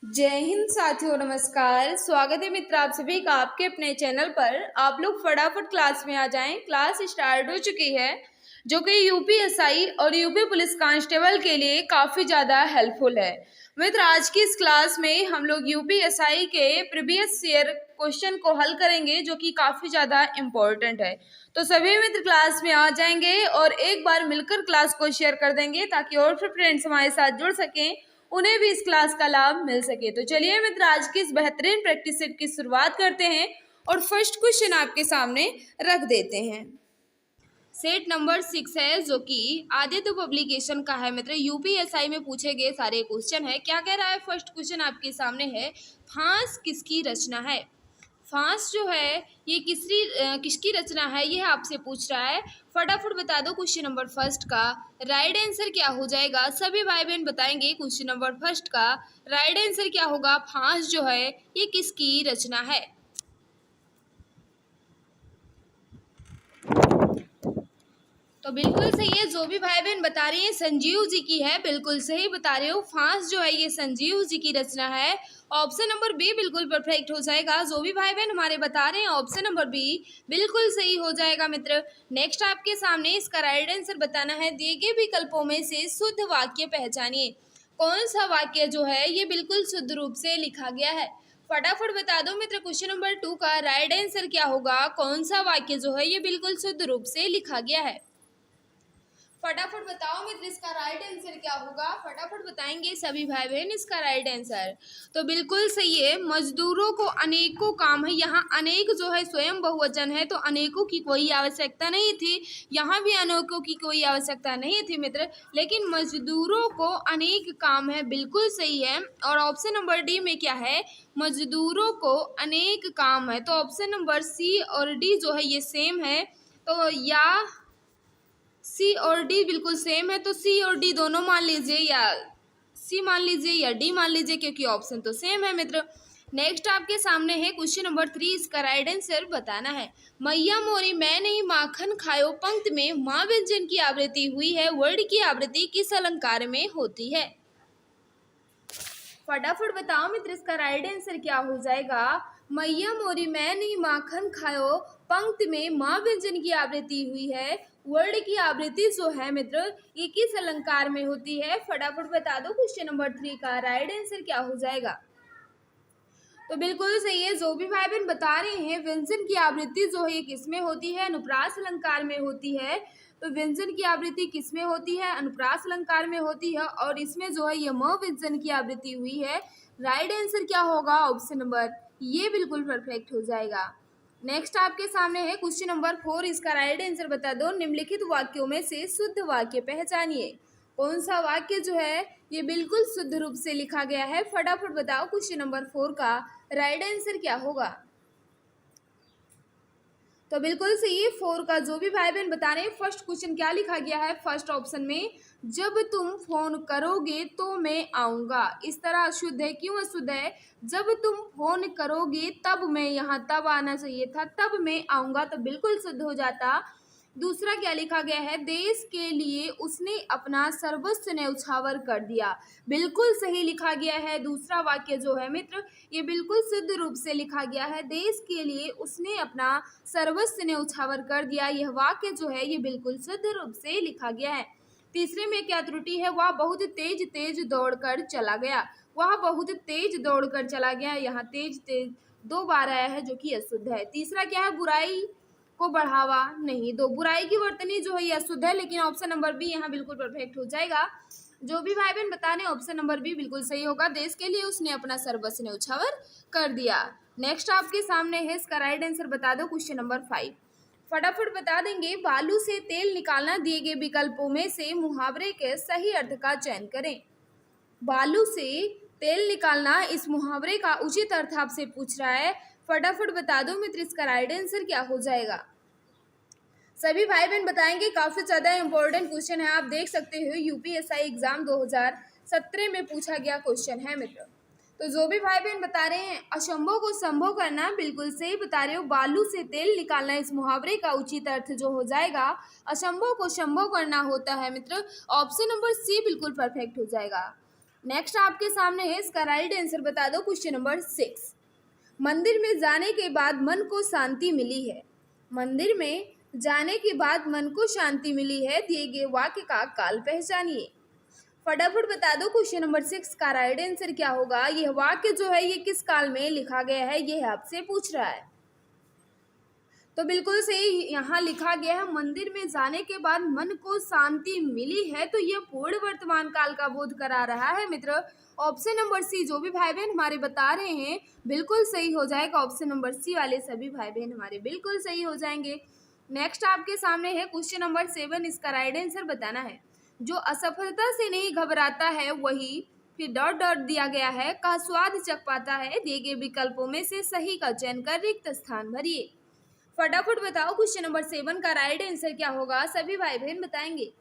जय हिंद साथियों, नमस्कार। स्वागत है मित्र आप सभी का आपके अपने चैनल पर। आप लोग फटाफट क्लास में आ जाएं। क्लास स्टार्ट हो चुकी है जो कि यूपीएसआई और यूपी पुलिस कांस्टेबल के लिए काफ़ी ज़्यादा हेल्पफुल है। मित्र आज की इस क्लास में हम लोग यूपीएसआई के प्रीवियस ईयर क्वेश्चन को हल करेंगे जो कि काफ़ी ज़्यादा इम्पोर्टेंट है। तो सभी मित्र क्लास में आ जाएंगे और एक बार मिलकर क्लास को शेयर कर देंगे ताकि और फिर फ्रेंड्स हमारे साथ जुड़ सकें, उन्हें भी इस क्लास का लाभ मिल सके। तो चलिए मित्र आज की इस बेहतरीन प्रैक्टिस सेट की शुरुआत करते हैं और फर्स्ट क्वेश्चन आपके सामने रख देते हैं। सेट नंबर 6 है जो कि आदित्य पब्लिकेशन का है। मित्र यूपीएसआई में पूछे गए सारे क्वेश्चन है। क्या कह रहा है? फर्स्ट क्वेश्चन आपके सामने है, फांस किसकी रचना है। फांस जो है ये किसकी रचना है, यह आपसे पूछ रहा है। फटाफट बता दो क्वेश्चन नंबर फर्स्ट का राइट आंसर क्या हो जाएगा। सभी भाई बहन बताएंगे क्वेश्चन नंबर फर्स्ट का राइट आंसर क्या होगा। फांस जो है ये किसकी रचना है। तो बिल्कुल सही है, जो भी भाई बहन बता रही हैं संजीव जी की है, बिल्कुल सही बता रहे हो। फांस जो है ये संजीव जी की रचना है। ऑप्शन नंबर बी बिल्कुल परफेक्ट हो जाएगा। जो भी भाई बहन हमारे बता रहे हैं ऑप्शन नंबर बी बिल्कुल सही हो जाएगा। मित्र नेक्स्ट आपके सामने इसका राइट आंसर बताना है। दिए गए विकल्पों में से शुद्ध वाक्य पहचानिए। कौन सा वाक्य जो है ये बिल्कुल शुद्ध रूप से लिखा गया है। फटाफट बता दो मित्र क्वेश्चन नंबर 2 का राइट आंसर क्या होगा। कौन सा वाक्य जो है ये बिल्कुल शुद्ध रूप से लिखा गया है। फटाफट बताओ मित्र इसका राइट आंसर क्या होगा। फटाफट बताएंगे सभी भाई बहन इसका राइट आंसर। तो बिल्कुल सही है, मजदूरों को अनेकों काम है। यहाँ अनेक जो है स्वयं बहुवचन है, तो अनेकों की कोई आवश्यकता नहीं थी। यहाँ भी अनेकों की कोई आवश्यकता नहीं थी मित्र, लेकिन मजदूरों को अनेक काम है, बिल्कुल सही है। और ऑप्शन नंबर डी में क्या है, मजदूरों को अनेक काम है। तो ऑप्शन नंबर सी और डी जो है ये सेम है। तो या सी और डी बिल्कुल सेम है, तो सी और डी दोनों मान लीजिए, या सी मान लीजिए या डी मान लीजिए, क्योंकि ऑप्शन तो सेम है मित्र। नेक्स्ट आपके सामने है क्वेश्चन नंबर 3, इसका राइट आंसर बताना है। मैया मोरी मैं नहीं माखन खायो पंक्ति में माँ व्यंजन की आवृत्ति हुई है, वर्ड की आवृत्ति किस अलंकार में होती है। फटाफट बताओ मित्र इसका राइट आंसर क्या हो जाएगा। मैया मोरी मैं नहीं माखन खायो पंक्ति में माँ व्यंजन की आवृत्ति हुई है, वर्ड की आवृत्ति जो है मित्र ये किस अलंकार में होती है। फटाफट बता दो क्वेश्चन नंबर 3 का राइट आंसर क्या हो जाएगा। तो बिल्कुल सही है, जो भी भाई बहन बता रहे हैं व्यंजन की आवृत्ति जो है किस में होती है, अनुप्रास अलंकार में होती है। तो व्यंजन की आवृत्ति किस में होती है, अनुप्रास अलंकार में होती है। और इसमें जो है ये म व्यंजन की आवृत्ति हुई है। राइट आंसर क्या होगा, ऑप्शन नंबर ये बिल्कुल परफेक्ट हो जाएगा। नेक्स्ट आपके सामने है क्वेश्चन नंबर 4, इसका राइट आंसर बता दो। निम्नलिखित वाक्यों में से शुद्ध वाक्य पहचानिए। कौन सा वाक्य जो है ये बिल्कुल शुद्ध रूप से लिखा गया है। फटाफट बताओ क्वेश्चन नंबर 4 का राइट आंसर क्या होगा। तो बिल्कुल सही है, 4 का जो भी भाई बहन बता रहे हैं फर्स्ट क्वेश्चन क्या लिखा गया है। फर्स्ट ऑप्शन में जब तुम फोन करोगे तो मैं आऊँगा, इस तरह अशुद्ध है। क्यों अशुद्ध है, जब तुम फोन करोगे तब मैं, यहाँ तब आना चाहिए था, तब मैं आऊँगा, तो बिल्कुल शुद्ध हो जाता। दूसरा क्या लिखा गया है, देश के लिए उसने अपना सर्वस्व न्यौछावर कर दिया, बिल्कुल सही लिखा गया है। दूसरा वाक्य जो है मित्र ये बिल्कुल शुद्ध रूप से लिखा गया है, देश के लिए उसने अपना सर्वस्व न्यौछावर कर दिया, यह वाक्य जो है ये बिल्कुल शुद्ध रूप से लिखा गया है। तीसरे में क्या त्रुटि है, वह बहुत तेज तेज दौड़कर चला गया, वह बहुत तेज दौड़कर चला गया, यहाँ तेज तेज 2 बार आया है जो कि अशुद्ध है। तीसरा क्या है, बुराई को बढ़ावा नहीं दो, बुराई की वर्तनी जो है ये अशुद्ध है, लेकिन ऑप्शन नंबर बी यहाँ बिल्कुल परफेक्ट हो जाएगा। जो भी भाई बहन बता रहे हैं ऑप्शन नंबर बी बिल्कुल सही होगा, देश के लिए उसने अपना सर्वस्व न्यौछावर कर दिया। नेक्स्ट आपके सामने है, इसका राइट आंसर बता दो क्वेश्चन नंबर 5। फटाफट बता देंगे। बालू से तेल निकालना, दिए गए विकल्पों में से मुहावरे के सही अर्थ का चयन करें। बालू से तेल निकालना, इस मुहावरे का उचित अर्थ आपसे पूछ रहा है। फटाफट बता दो मित्र इसका राइट आंसर क्या हो जाएगा। सभी भाई बहन बताएंगे, काफ़ी ज़्यादा इंपॉर्टेंट क्वेश्चन है, आप देख सकते हो यूपीएसआई एग्जाम 2017 में पूछा गया क्वेश्चन है मित्र। तो जो भी भाई बहन बता रहे हैं असंभव को संभव करना, बिल्कुल सही बता रहे हो। बालू से तेल निकालना, इस मुहावरे का उचित अर्थ जो हो जाएगा असंभव को संभव करना होता है मित्र, ऑप्शन नंबर सी बिल्कुल परफेक्ट हो जाएगा। नेक्स्ट आपके सामने है, इसका राइट आंसर बता दो। क्वेश्चन नंबर 6, मंदिर में जाने के बाद मन को शांति मिली है। मंदिर में जाने के बाद मन को शांति मिली है, दिए गए वाक्य का काल पहचानिए। फटाफट बता दो क्वेश्चन नंबर 6 का राइट आंसर क्या होगा। यह वाक्य जो है ये किस काल में लिखा गया है, यह आपसे पूछ रहा है। तो बिल्कुल सही यहाँ लिखा गया है, मंदिर में जाने के बाद मन को शांति मिली है, तो यह पूर्ण वर्तमान काल का बोध करा रहा है मित्र। ऑप्शन नंबर सी जो भी भाई बहन हमारे बता रहे हैं बिल्कुल सही हो जाएगा। ऑप्शन नंबर सी वाले सभी भाई बहन हमारे बिल्कुल सही हो जाएंगे। नेक्स्ट आपके सामने है क्वेश्चन नंबर 7, इसका राइट आंसर बताना है। जो असफलता से नहीं घबराता है वही, फिर डॉट डॉट दिया गया है, का स्वाद चख पाता है, दिए गए विकल्पों में से सही का चयन कर रिक्त स्थान भरिए। फटाफट बताओ क्वेश्चन नंबर 7 का राइट आंसर क्या होगा, सभी भाई बहन बताएंगे।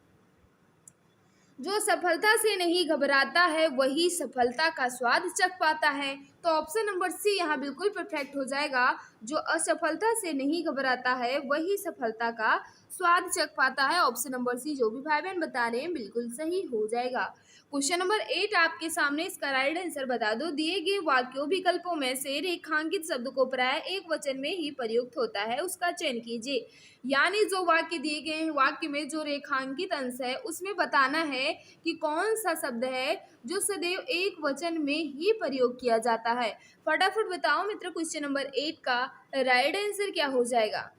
जो सफलता से नहीं घबराता है वही सफलता का स्वाद चख पाता है, तो ऑप्शन नंबर सी यहाँ बिल्कुल परफेक्ट हो जाएगा। जो असफलता से नहीं घबराता है वही सफलता का स्वाद चख पाता है। ऑप्शन नंबर सी जो भी भाई बहन बता रहे हैं बिल्कुल सही हो जाएगा। क्वेश्चन नंबर 8 आपके सामने, इसका राइट आंसर बता दो। दिए गए वाक्यों विकल्पों में से रेखांकित शब्द को प्राय एक वचन में ही प्रयुक्त होता है, उसका चयन कीजिए। यानी जो वाक्य दिए गए हैं, वाक्य में जो रेखांकित अंश है उसमें बताना है कि कौन सा शब्द है जो सदैव एक वचन में ही प्रयोग किया जाता है। फटाफट बताओ मित्र क्वेश्चन नंबर 8 का राइट आंसर क्या हो जाएगा।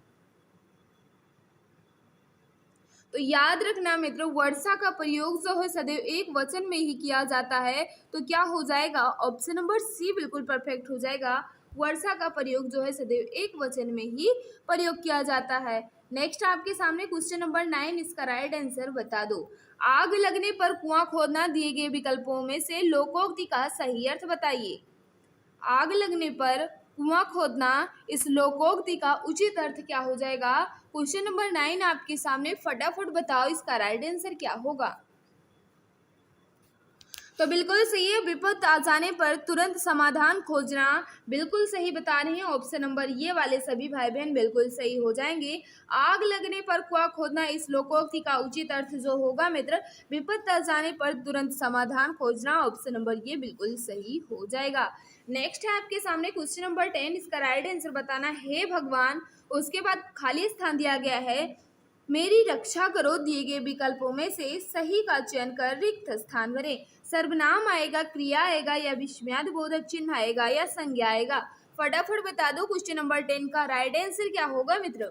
तो याद रखना मित्रों, वर्षा का प्रयोग जो है सदैव एक वचन में ही किया जाता है, तो क्या हो जाएगा, ऑप्शन नंबर सी बिल्कुल परफेक्ट हो जाएगा। वर्षा का प्रयोग जो है सदैव एक वचन में ही प्रयोग किया जाता है। नेक्स्ट आपके सामने क्वेश्चन नंबर 9, इसका राइट आंसर बता दो। आग लगने पर कुआं खोदना, दिए गए विकल्पों में से लोकोक्ति का सही अर्थ बताइए। आग लगने पर कुआं खोदना, इस लोकोक्ति का उचित अर्थ क्या हो जाएगा। क्वेश्चन नंबर 9 आपके सामने, फटाफट बताओ इसका राइट आंसर क्या होगा। तो बिल्कुल सही है, विपत्ति आ जाने पर तुरंत समाधान खोजना, बिल्कुल सही बता रहे हैं। ऑप्शन नंबर ये वाले सभी भाई बहन बिल्कुल सही हो जाएंगे। आग लगने पर कुआं खोदना, इस लोकोक्ति का उचित अर्थ जो होगा मित्र, विपत्ति आ जाने पर तुरंत समाधान खोजना। ऑप्शन नंबर ये बिल्कुल सही हो जाएगा। नेक्स्ट है आपके सामने क्वेश्चन नंबर 10, इसका राइट आंसर बताना है भगवान, उसके बाद खाली स्थान दिया गया है, मेरी रक्षा करो, दिए गए विकल्पों में से सही का चयन कर रिक्त स्थान भरें। सर्वनाम आएगा, क्रिया आएगा, या विस्मयादि बोधक चिन्ह आएगा, या संज्ञा आएगा। फटाफट बता दो क्वेश्चन नंबर 10 का राइट आंसर क्या होगा मित्र।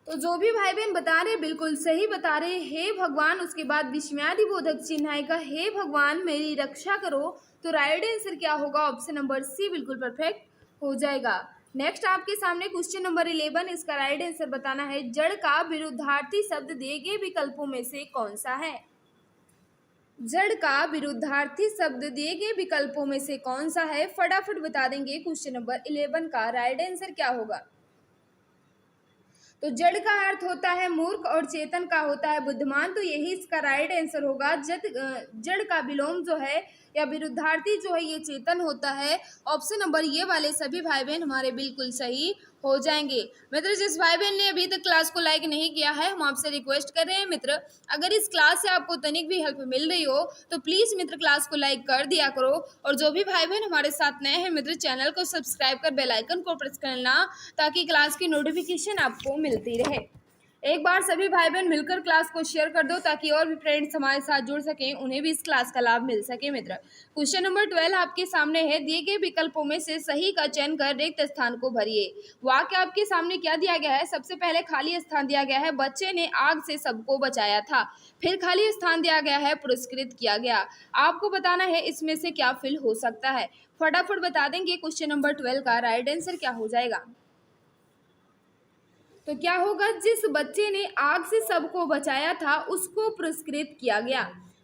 तो जो भी भाई बहन बता रहे बिल्कुल सही बता रहे, हे भगवान, उसके बाद विस्मयादि बोधक चिन्ह आएगा, हे भगवान मेरी रक्षा करो। तो राइट आंसर क्या होगा, ऑप्शन नंबर सी बिल्कुल परफेक्ट हो जाएगा। नेक्स्ट आपके सामने क्वेश्चन नंबर 11, इसका राइट आंसर बताना है। जड़ का विरुद्धार्थी शब्द दिए गए विकल्पों में से कौन सा है। जड़ का विरुद्धार्थी शब्द दिए गए विकल्पों में से कौन सा है, फटाफट बता देंगे। क्वेश्चन नंबर 11 का राइट आंसर क्या होगा। तो जड़ का अर्थ होता है मूर्ख और चेतन का होता है बुद्धिमान, तो यही इसका राइट आंसर होगा। जड़ का विलोम जो है या विरुद्धार्थी जो है ये चेतन होता है। ऑप्शन नंबर ये वाले सभी भाई बहन हमारे बिल्कुल सही हो जाएंगे। मित्र जिस भाई बहन ने अभी तक क्लास को लाइक नहीं किया है, हम आपसे रिक्वेस्ट कर रहे हैं मित्र, अगर इस क्लास से आपको तनिक भी हेल्प मिल रही हो तो प्लीज मित्र क्लास को लाइक कर दिया करो। और जो भी भाई बहन हमारे साथ नए हैं मित्र, चैनल को सब्सक्राइब कर बेल आइकन को प्रेस करना, ताकि क्लास की नोटिफिकेशन आपको मिलती रहे। एक बार सभी भाई बहन मिलकर क्लास को शेयर कर दो, ताकि और भी फ्रेंड्स हमारे साथ जुड़ सकें, उन्हें भी इस क्लास का लाभ मिल सके। मित्र क्वेश्चन नंबर 12 आपके सामने है। दिए गए विकल्पों में से सही का चयन कर रिक्त स्थान को भरिए। वाक्य आपके सामने क्या दिया गया है, सबसे पहले खाली स्थान दिया गया है, बच्चे ने आग से सबको बचाया था। फिर खाली स्थान दिया गया है, पुरस्कृत किया गया। आपको बताना है इसमें से क्या फिल हो सकता है। फटाफट बता देंगे क्वेश्चन नंबर 12 का राइट आंसर क्या हो जाएगा। तो क्या होगा, जिस बच्चे ने आग से सबको बचाया था उसको पुरस्कृत किया गया।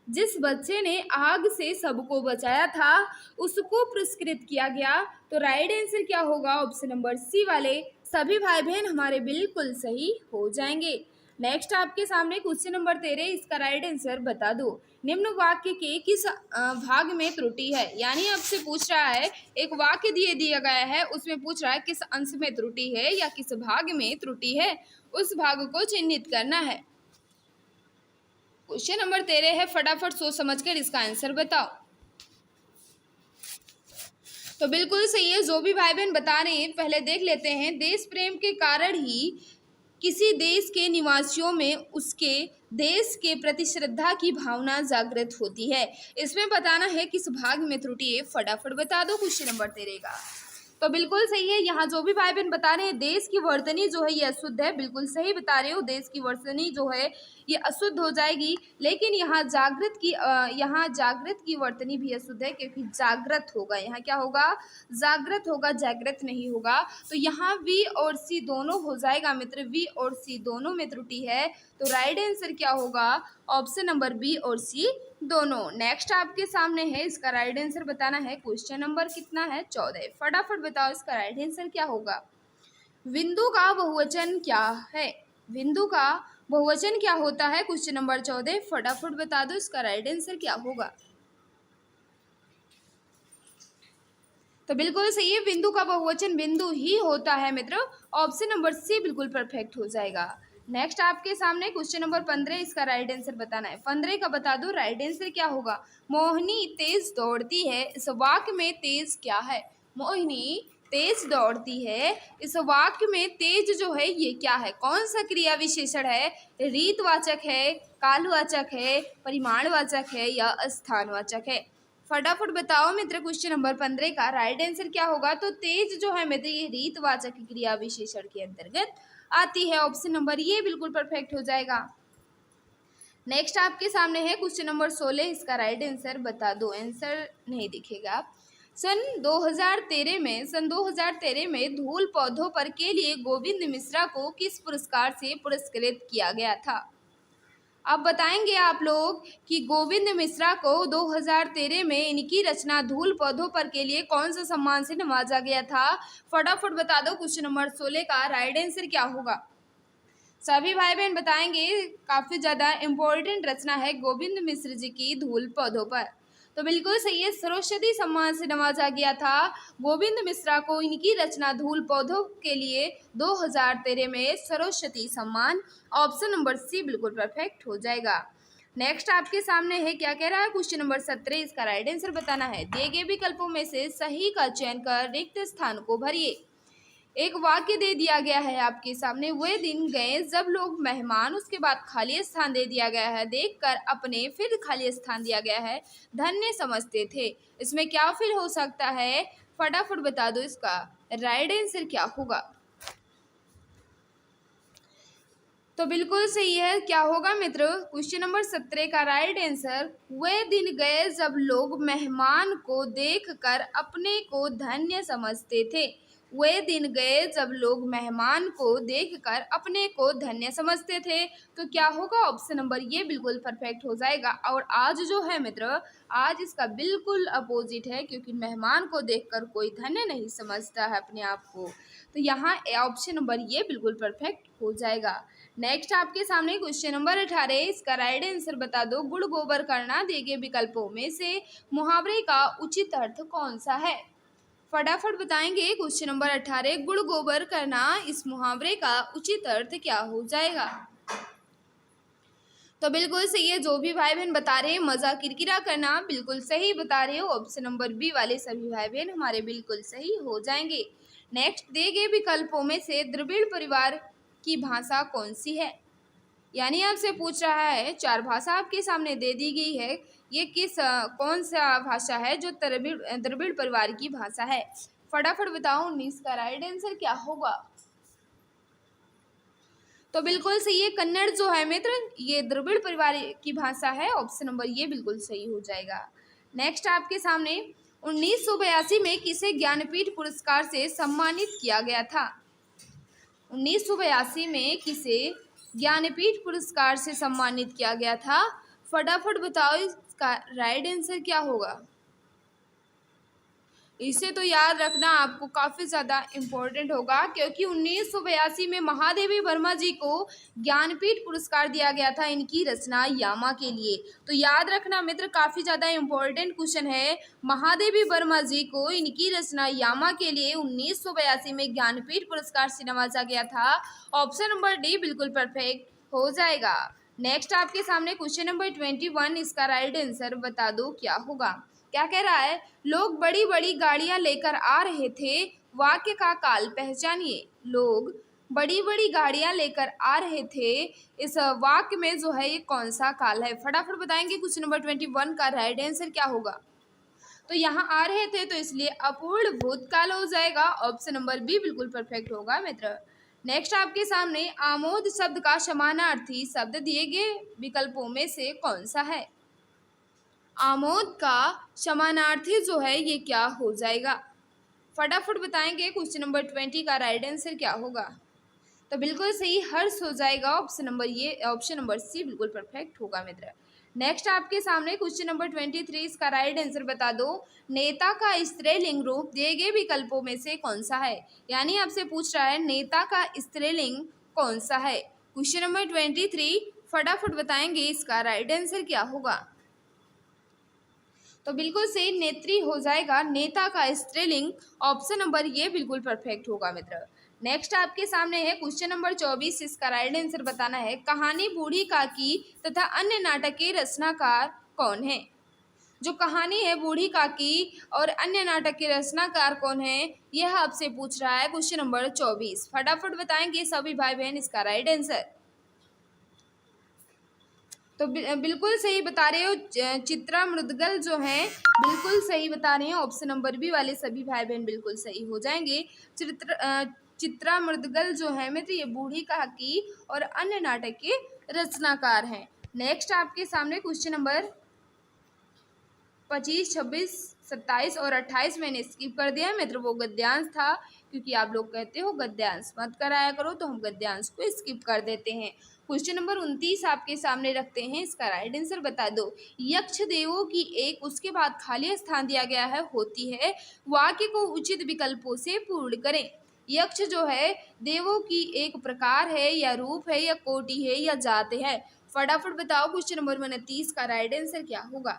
जिस बच्चे ने आग से सबको बचाया था उसको पुरस्कृत किया गया। तो राइट आंसर क्या होगा, ऑप्शन नंबर सी वाले सभी भाई बहन हमारे बिल्कुल सही हो जाएंगे। नेक्स्ट आपके सामने क्वेश्चन नंबर 13, इसका राइट आंसर बता दो। निम्न वाक्य के किस भाग में त्रुटि है। यानी आपसे पूछ रहा है, एक वाक्य दिया गया है, उसमें पूछ रहा है किस अंश में त्रुटि है या किस भाग में त्रुटि है, उस भाग को चिन्हित करना है। क्वेश्चन नंबर 13 है, फटाफट सोच समझकर इसका आंसर बताओ। तो बिल्कुल सही है, जो भी भाई बहन बता रहे हैं पहले देख लेते हैं। देश प्रेम के कारण ही किसी देश के निवासियों में उसके देश के प्रति श्रद्धा की भावना जागृत होती है। इसमें बताना है किस भाग में त्रुटि है, फटाफट बता दो क्वेश्चन नंबर 13 का। तो बिल्कुल सही है, यहाँ जो भी भाई बहन बता रहे हैं देश की वर्तनी जो है ये अशुद्ध है, बिल्कुल सही बता रहे हो, देश की वर्तनी जो है ये अशुद्ध हो जाएगी। लेकिन यहाँ जागृत की वर्तनी भी अशुद्ध है, क्योंकि जागृत होगा, यहाँ क्या होगा, जागृत होगा, जागृत नहीं होगा। तो यहाँ वी और सी दोनों हो जाएगा मित्र, वी और सी दोनों में त्रुटि है। तो राइट आंसर क्या होगा, ऑप्शन नंबर बी और सी दोनों। नेक्स्ट आपके सामने है, इसका राइट आंसर बताना है। क्वेश्चन नंबर कितना है, 14। फटाफट बताओ इसका राइट आंसर क्या होगा। बिंदु का बहुवचन क्या है, बिंदु का बहुवचन क्या होता है, क्वेश्चन नंबर 14, फटाफट बता दो इसका राइट आंसर क्या होगा। तो बिल्कुल सही है, बिंदु का बहुवचन बिंदु ही होता है मित्र, ऑप्शन नंबर सी बिल्कुल परफेक्ट हो जाएगा। नेक्स्ट आपके सामने क्वेश्चन नंबर 15, इसका राइट आंसर बताना है। 15 का बता दो राइट आंसर क्या होगा। मोहिनी तेज दौड़ती है, इस वाक्य में तेज क्या है, मोहिनी तेज दौड़ती है, इस वाक्य में तेज जो है ये क्या है, कौन सा क्रिया विशेषण है, रीतवाचक है, कालवाचक है, परिमाणवाचक है या स्थानवाचक है, फटाफट बताओ मित्र। क्वेश्चन नंबर 15 का राइट आंसर क्या होगा। तो तेज जो है मित्र ये रीतवाचक क्रिया विशेषण के अंतर्गत आती है, ऑप्शन नंबर ये बिल्कुल परफेक्ट हो जाएगा। नेक्स्ट आपके सामने है क्वेश्चन नंबर 16, इसका राइट आंसर बता दो, आंसर नहीं दिखेगा। सन 2013 में धूल पौधों पर के लिए गोविंद मिश्रा को किस पुरस्कार से पुरस्कृत किया गया था। अब बताएंगे आप लोग कि गोविंद मिश्रा को 2013 में इनकी रचना धूल पौधों पर के लिए कौन सा सम्मान से नवाजा गया था, फटाफट बता दो। क्वेश्चन नंबर 16 का राइट आंसर क्या होगा, सभी भाई बहन बताएंगे। काफी ज्यादा इम्पोर्टेंट रचना है गोविंद मिश्र जी की धूल पौधों पर। तो बिल्कुल सही है, सरस्वती सम्मान से नवाजा गया था गोविंद मिश्रा को इनकी रचना धूल पौधों के लिए 2013 में सरस्वती सम्मान, ऑप्शन नंबर सी बिल्कुल परफेक्ट हो जाएगा। नेक्स्ट आपके सामने है, क्या कह रहा है, क्वेश्चन नंबर 17, इसका राइट आंसर बताना है। दिए गए विकल्पों में से सही का चयन कर रिक्त स्थान को भरिए। एक वाक्य दे दिया गया है आपके सामने, वे दिन गए जब लोग मेहमान, उसके बाद खाली स्थान दे दिया गया है, देखकर अपने, फिर खाली स्थान दिया गया है, धन्य समझते थे। इसमें क्या फिर हो सकता है, फटाफट बता दो इसका राइट आंसर क्या होगा। तो बिल्कुल सही है, क्या होगा मित्र, क्वेश्चन नंबर 17 का राइट आंसर, वे दिन गए जब लोग मेहमान को देखकर अपने को धन्य समझते थे। वे दिन गए जब लोग मेहमान को देखकर अपने को धन्य समझते थे। तो क्या होगा, ऑप्शन नंबर ये बिल्कुल परफेक्ट हो जाएगा। और आज जो है मित्र, आज इसका बिल्कुल अपोजिट है, क्योंकि मेहमान को देखकर कोई धन्य नहीं समझता है अपने आप को। तो यहाँ ऑप्शन नंबर ये बिल्कुल परफेक्ट हो जाएगा। नेक्स्ट आपके सामने क्वेश्चन नंबर 18, इसका राइट आंसर बता दो। गुड़ गोबर करना, दिए गए विकल्पों में से मुहावरे का उचित अर्थ कौन सा है, फटाफट बताएंगे। क्वेश्चन नंबर 18, गुड़ गोबर करना, इस मुहावरे का उचित अर्थ क्या हो जाएगा। तो बिल्कुल सही है, जो भी भाई बहन बता रहे हैं मजा किरकिरा करना, बिल्कुल सही बता रहे हो, ऑप्शन नंबर बी वाले सभी भाई बहन हमारे बिल्कुल सही हो जाएंगे। नेक्स्ट, दिए गए विकल्पों में से द्रविड़ परिवार की भाषा कौन सी है, यानी आपसे पूछ रहा है, 4 भाषा आपके सामने दे दी गई है, ये कौन सा भाषा है जो द्रविड़ परिवार की भाषा है, फटाफट बताओ 19 का राइट आंसर क्या होगा। तो बिल्कुल सही है, कन्नड़ जो है मित्र ये द्रविड़ परिवार की भाषा है, ऑप्शन नंबर ये बिल्कुल सही हो जाएगा। नेक्स्ट आपके सामने 1982 में किसे ज्ञानपीठ पुरस्कार से सम्मानित किया गया था। 1982 में किसे ज्ञानपीठ पुरस्कार से सम्मानित किया गया था, फटाफट बताओ इसका राइट आंसर क्या होगा। इसे तो याद रखना आपको काफ़ी ज़्यादा इम्पोर्टेंट होगा, क्योंकि 1982 में महादेवी वर्मा जी को ज्ञानपीठ पुरस्कार दिया गया था इनकी रचना यामा के लिए। तो याद रखना मित्र, काफ़ी ज़्यादा इम्पोर्टेंट क्वेश्चन है। महादेवी वर्मा जी को इनकी रचना यामा के लिए 1982 में ज्ञानपीठ पुरस्कार से नवाजा गया था, ऑप्शन नंबर डी बिल्कुल परफेक्ट हो जाएगा। नेक्स्ट आपके सामने क्वेश्चन नंबर 21, इसका राइट आंसर बता दो क्या होगा। क्या कह रहा है, लोग बड़ी बड़ी गाड़ियां लेकर आ रहे थे, वाक्य का काल पहचानिए। लोग बड़ी बड़ी गाड़ियां लेकर आ रहे थे, इस वाक्य में जो है ये कौन सा काल है, फटाफट बताएंगे। क्वेश्चन नंबर 21 का राइट आंसर क्या होगा। तो यहाँ आ रहे थे तो इसलिए अपूर्ण भूतकाल हो जाएगा, ऑप्शन नंबर बी बिल्कुल परफेक्ट होगा मित्र। नेक्स्ट आपके सामने आमोद शब्द का समानार्थी शब्द दिए गए विकल्पों में से कौन सा है। आमोद का समानार्थी जो है ये क्या हो जाएगा, फटाफट बताएंगे। क्वेश्चन नंबर 20 का राइट आंसर क्या होगा। तो बिल्कुल सही हर्ष हो जाएगा, ऑप्शन नंबर सी बिल्कुल परफेक्ट होगा मित्र। नेक्स्ट आपके सामने क्वेश्चन नंबर 23, इसका राइट आंसर बता दो। नेता का स्त्रीलिंग रूप दिए गए विकल्पों में से कौन सा है, यानी आपसे पूछ रहा है नेता का स्त्रीलिंग कौन सा है। क्वेश्चन नंबर 23 फटाफट बताएंगे, इसका राइट आंसर क्या होगा। तो बिल्कुल सही नेत्री हो जाएगा, नेता का स्त्रीलिंग, ऑप्शन नंबर ये बिल्कुल परफेक्ट होगा मित्र। नेक्स्ट आपके सामने है क्वेश्चन नंबर 24, इसका राइट आंसर बताना है। कहानी बूढ़ी काकी तथा अन्य नाटक के रचनाकार कौन है। जो कहानी है बूढ़ी काकी और अन्य नाटक के रचनाकार कौन है, यह आपसे पूछ रहा है क्वेश्चन नंबर 24। फटाफट बताएंगे सभी भाई बहन इसका राइट आंसर। तो बिल्कुल सही बता रहे हो, चित्रा मृदगल जो है बिल्कुल सही बता रहे हैं, ऑप्शन नंबर बी वाले सभी भाई बहन बिल्कुल सही हो जाएंगे। चित्रा मृदगल जो है मित्र ये बूढ़ी काकी और अन्य नाटक के रचनाकार हैं। नेक्स्ट आपके सामने क्वेश्चन नंबर 25, 26, 27 और 28 मैंने स्किप कर दिया है मित्र, वो गद्यांश था, क्योंकि आप लोग कहते हो गद्यांश मत कराया करो तो हम गद्यांश को स्किप कर देते हैं। क्वेश्चन नंबर 29 आपके सामने रखते हैं, इसका राइट आंसर बता दो। यक्ष देवों की एक उसके बाद खाली स्थान दिया गया है होती है, वाक्य को उचित विकल्पों से पूर्ण करें। यक्ष जो है देवों की एक प्रकार है या रूप है या कोटि है या जात है, फटाफट बताओ। क्वेश्चन नंबर 29 का राइट आंसर क्या होगा।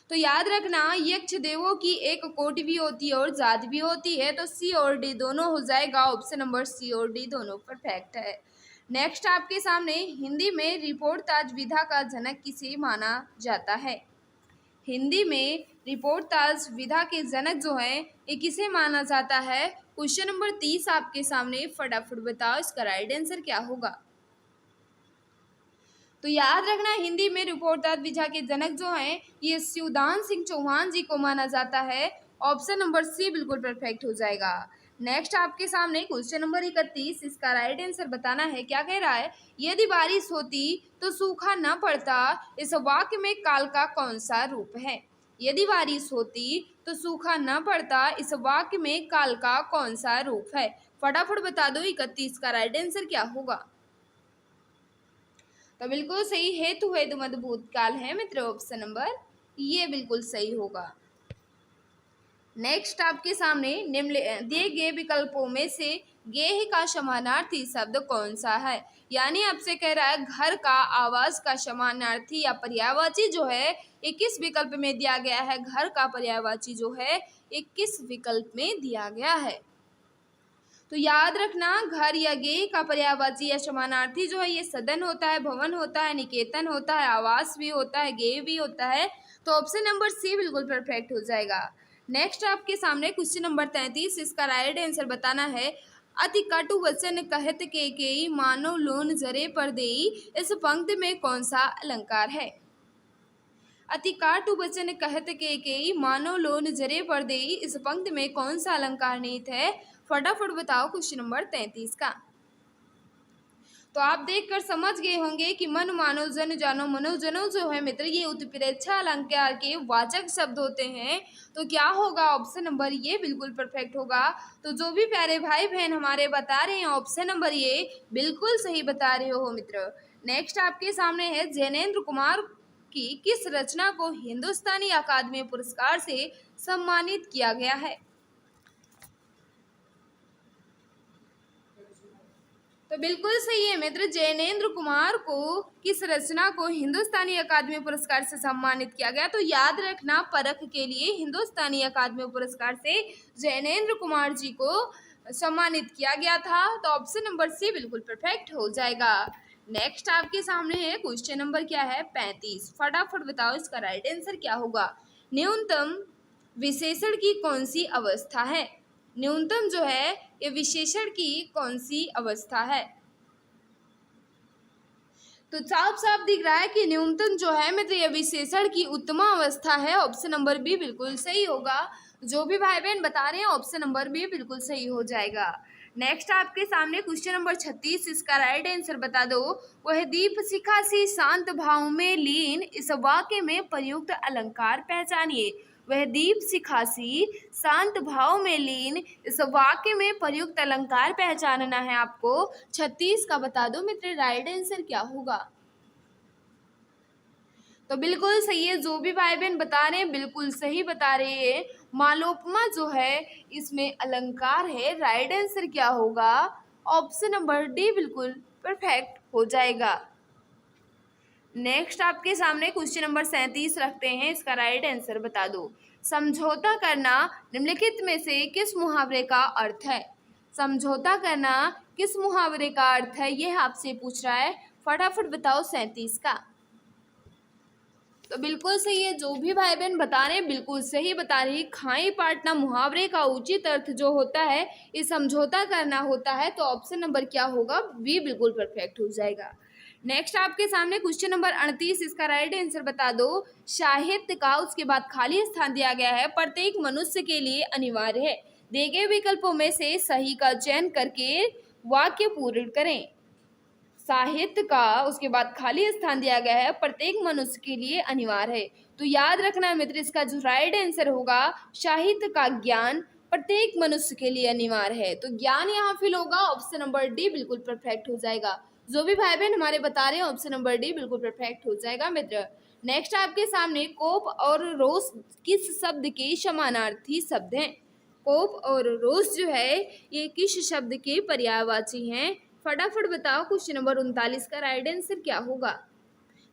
तो याद रखना यक्ष देवों की एक कोटि भी होती है और जात भी होती है, तो सी और डी दोनों हो जाएगा, ऑप्शन नंबर सी और डी दोनों परफेक्ट है। नेक्स्ट आपके सामने हिंदी में रिपोर्टाज विधा का जनक किसे माना जाता है। हिंदी में रिपोर्टाज विधा के जनक जो है ये किसे माना जाता है। क्वेश्चन नंबर 30 आपके सामने, फटाफट बताओ इसका राइट आंसर क्या होगा। तो याद रखना हिंदी में रिपोर्टाज विधा के जनक जो हैं ये शिवदान सिंह चौहान जी को माना जाता है, ऑप्शन नंबर सी बिल्कुल परफेक्ट हो जाएगा। नेक्स्ट आपके सामने क्वेश्चन नंबर 31, इसका राइट आंसर बताना है। क्या कह रहा है, यदि बारिश होती तो सूखा न पड़ता, इस वाक्य में काल का कौन सा रूप है। यदि बारिश होती तो सूखा न पड़ता, इस वाक्य में काल का कौन सा रूप है, फटाफट बता दो। 31 का राइट आंसर क्या होगा। तो बिल्कुल सही हेतु हेतु मद भूतकाल है मित्र, ऑप्शन नंबर ये बिल्कुल सही होगा। नेक्स्ट आपके सामने निम्न दिए गए विकल्पों में से गेह का समानार्थी शब्द कौन सा है, यानी आपसे कह रहा है घर का आवास का समानार्थी या पर्यायवाची जो है ये किस विकल्प में दिया गया है। घर का पर्यायवाची जो है ये किस विकल्प में दिया गया है। तो याद रखना घर या गेह का पर्यायवाची या समानार्थी जो है ये सदन होता है, भवन होता है, निकेतन होता है, आवास भी होता है, गेह भी होता है, तो ऑप्शन नंबर सी बिल्कुल परफेक्ट हो जाएगा। नेक्स्ट आपके सामने क्वेश्चन नंबर 33, इसका राइट आंसर बताना है। अति कटु वचन कहत के मानो लोन जरे पर देई, इस पंक्ति में कौन सा अलंकार है। अति काटु वचन कहत के मानो लोन जरे पर देई, इस पंक्ति में कौन सा अलंकार निहित है, फटाफट बताओ। क्वेश्चन नंबर 33 का तो आप देखकर समझ गए होंगे कि मन मानो जन जानो मनोजनो जो है मित्र ये उत्प्रेक्षा अलंकार के वाचक शब्द होते हैं, तो क्या होगा, ऑप्शन नंबर ये बिल्कुल परफेक्ट होगा। तो जो भी प्यारे भाई बहन हमारे बता रहे हैं ऑप्शन नंबर ये बिल्कुल सही बता रहे हो मित्र। नेक्स्ट आपके सामने है जैनेन्द्र कुमार की किस रचना को हिंदुस्तानी अकादमी पुरस्कार से सम्मानित किया गया है। तो बिल्कुल सही है मित्र, जैनेन्द्र कुमार को किस रचना को हिंदुस्तानी अकादमी पुरस्कार से सम्मानित किया गया। तो याद रखना परख के लिए हिंदुस्तानी अकादमी पुरस्कार से जैनेन्द्र कुमार जी को सम्मानित किया गया था, तो ऑप्शन नंबर सी बिल्कुल परफेक्ट हो जाएगा। नेक्स्ट आपके सामने है क्वेश्चन नंबर क्या है 35। फटाफट बताओ इसका राइट आंसर क्या होगा। न्यूनतम विशेषण की कौन सी अवस्था है। न्यूनतम जो है ये विशेषण की कौन सी अवस्था है। तो साफ साफ दिख रहा है कि न्यूनतम जो है मतलब ये विशेषण की उत्तम अवस्था है। ऑप्शन नंबर बी बिल्कुल सही होगा। जो भी भाई बहन बता रहे हैं ऑप्शन नंबर बी बिल्कुल सही हो जाएगा। नेक्स्ट आपके सामने क्वेश्चन नंबर 36, इसका राइट आंसर बता दो। वह दीप शिखा सी शांत भाव में लीन, इस वाक्य में प्रयुक्त अलंकार पहचानिए। वह दीप शिखा सी शांत भाव में लीन, इस वाक्य में प्रयुक्त अलंकार पहचानना है आपको। 36 का बता दो मित्र राइट आंसर क्या होगा। तो बिल्कुल सही है। जो भी भाई बहन बता रहे हैं बिल्कुल सही बता रहे हैं। मालोपमा जो है इसमें अलंकार है। राइट आंसर क्या होगा। ऑप्शन नंबर डी बिल्कुल परफेक्ट हो जाएगा। नेक्स्ट आपके सामने क्वेश्चन नंबर 37 रखते हैं, इसका राइट आंसर बता दो। समझौता करना निम्नलिखित में से किस मुहावरे का अर्थ है। समझौता करना किस मुहावरे का अर्थ है यह आपसे पूछ रहा है। फटाफट बताओ 37 का। तो बिल्कुल सही है। जो भी भाई बहन बता रहे हैं बिल्कुल सही बता रही है। खाई पाटना मुहावरे का उचित अर्थ जो होता है ये समझौता करना होता है। तो ऑप्शन नंबर क्या होगा बी बिल्कुल परफेक्ट हो जाएगा। नेक्स्ट आपके सामने क्वेश्चन नंबर 38, इसका राइट आंसर बता दो। साहित्य का उसके बाद खाली स्थान दिया गया है, प्रत्येक मनुष्य के लिए अनिवार्य है। दिए गए विकल्पों में से सही का चयन करके वाक्य पूर्ण करें। साहित्य का उसके बाद खाली स्थान दिया गया है, प्रत्येक मनुष्य के लिए अनिवार्य है। तो याद रखना मित्र इसका जो राइट आंसर होगा साहित्य का ज्ञान प्रत्येक मनुष्य के लिए अनिवार्य है। तो ज्ञान यहाँ फिल होगा। ऑप्शन नंबर डी बिल्कुल परफेक्ट हो जाएगा। जो भी भाई बहन हमारे बता रहे हैं ऑप्शन नंबर डी बिल्कुल परफेक्ट हो जाएगा मित्र। नेक्स्ट आपके सामने कोप और रोष किस शब्द के समानार्थी शब्द हैं। कोप और रोष जो है ये किस शब्द के पर्यायवाची हैं। फटाफट बताओ क्वेश्चन नंबर 39 का राइट आंसर क्या होगा।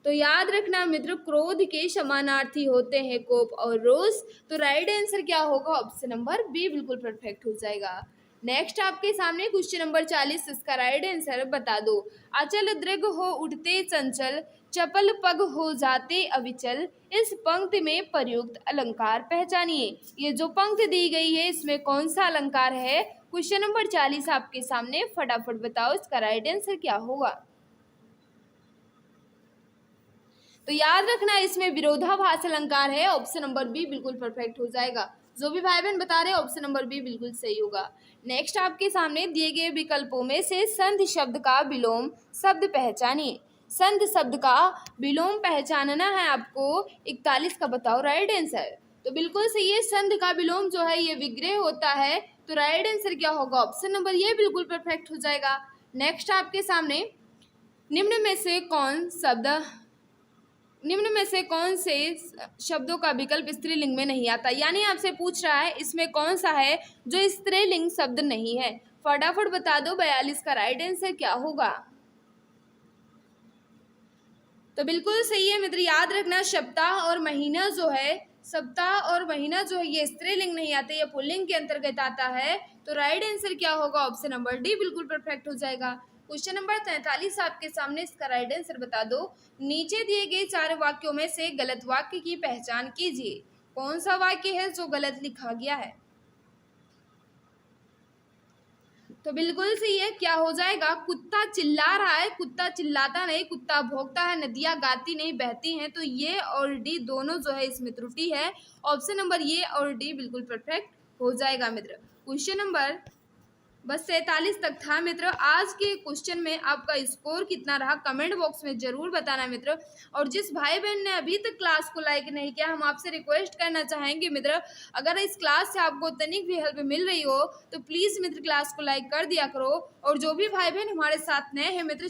तो याद रखना मित्र क्रोध के समानार्थी होते हैं कोप और रोष। तो राइट आंसर क्या होगा ऑप्शन नंबर बी बिल्कुल परफेक्ट हो जाएगा। नेक्स्ट आपके सामने क्वेश्चन नंबर 40, इसका राइट आंसर बता दो। अचल दृढ़ हो उठते चंचल, चपल पग हो जाते अविचल, इस पंक्ति में प्रयुक्त अलंकार पहचानिए। ये जो पंक्ति दी गई है इसमें कौन सा अलंकार है। क्वेश्चन नंबर 40 आपके सामने। फटाफट बताओ इसका राइट आंसर क्या होगा। तो याद रखना इसमें विरोधाभास अलंकार है। ऑप्शन नंबर बी बिल्कुल परफेक्ट हो जाएगा। जो भी भाई बहन बता रहे हैं ऑप्शन नंबर बी बिल्कुल सही होगा। नेक्स्ट आपके सामने दिए गए विकल्पों में से संधि शब्द का विलोम शब्द पहचानिए। संधि शब्द का विलोम पहचानना है आपको। 41 का बताओ राइट आंसर। तो बिल्कुल सही है। संधि का विलोम जो है ये विग्रह होता है। तो राइट आंसर क्या होगा ऑप्शन नंबर ये बिल्कुल परफेक्ट हो जाएगा। नेक्स्ट आपके सामने निम्न में से कौन से शब्दों का विकल्प स्त्रीलिंग में नहीं आता। यानी आपसे पूछ रहा है इसमें कौन सा है जो स्त्रीलिंग शब्द नहीं है। फटाफट बता दो 42 का राइट आंसर क्या होगा। तो बिल्कुल सही है मित्र। याद रखना सप्ताह और महीना जो है ये स्त्रीलिंग नहीं आते, ये पुल्लिंग के अंतर्गत आता है। तो राइट आंसर क्या होगा ऑप्शन नंबर डी बिल्कुल परफेक्ट हो जाएगा। क्वेश्चन नंबर 43 आपके सामने, इसका राइट आंसर बता दो। नीचे दिए गए 4 वाक्यों में से गलत वाक्य की पहचान कीजिए। कौन सा वाक्य है जो गलत लिखा गया है। तो बिल्कुल सही है। क्या हो जाएगा। कुत्ता चिल्ला रहा है, कुत्ता चिल्लाता नहीं, कुत्ता भौंकता है, नदियाँ गाती नहीं बहती हैं। तो ये और डी दोनों जो है इसमें त्रुटि है। ऑप्शन नंबर ये और डी बिल्कुल परफेक्ट हो जाएगा मित्र। क्वेश्चन नंबर बस 47 तक था मित्र। आज के क्वेश्चन में आपका स्कोर कितना रहा कमेंट बॉक्स में जरूर बताना मित्र। और जिस भाई बहन ने अभी तक क्लास को लाइक नहीं किया, हम आपसे रिक्वेस्ट करना चाहेंगे मित्र, अगर इस क्लास से आपको तनिक भी हेल्प मिल रही हो तो प्लीज़ मित्र क्लास को लाइक कर दिया करो। और जो भी भाई बहन हमारे साथ नए हैं मित्र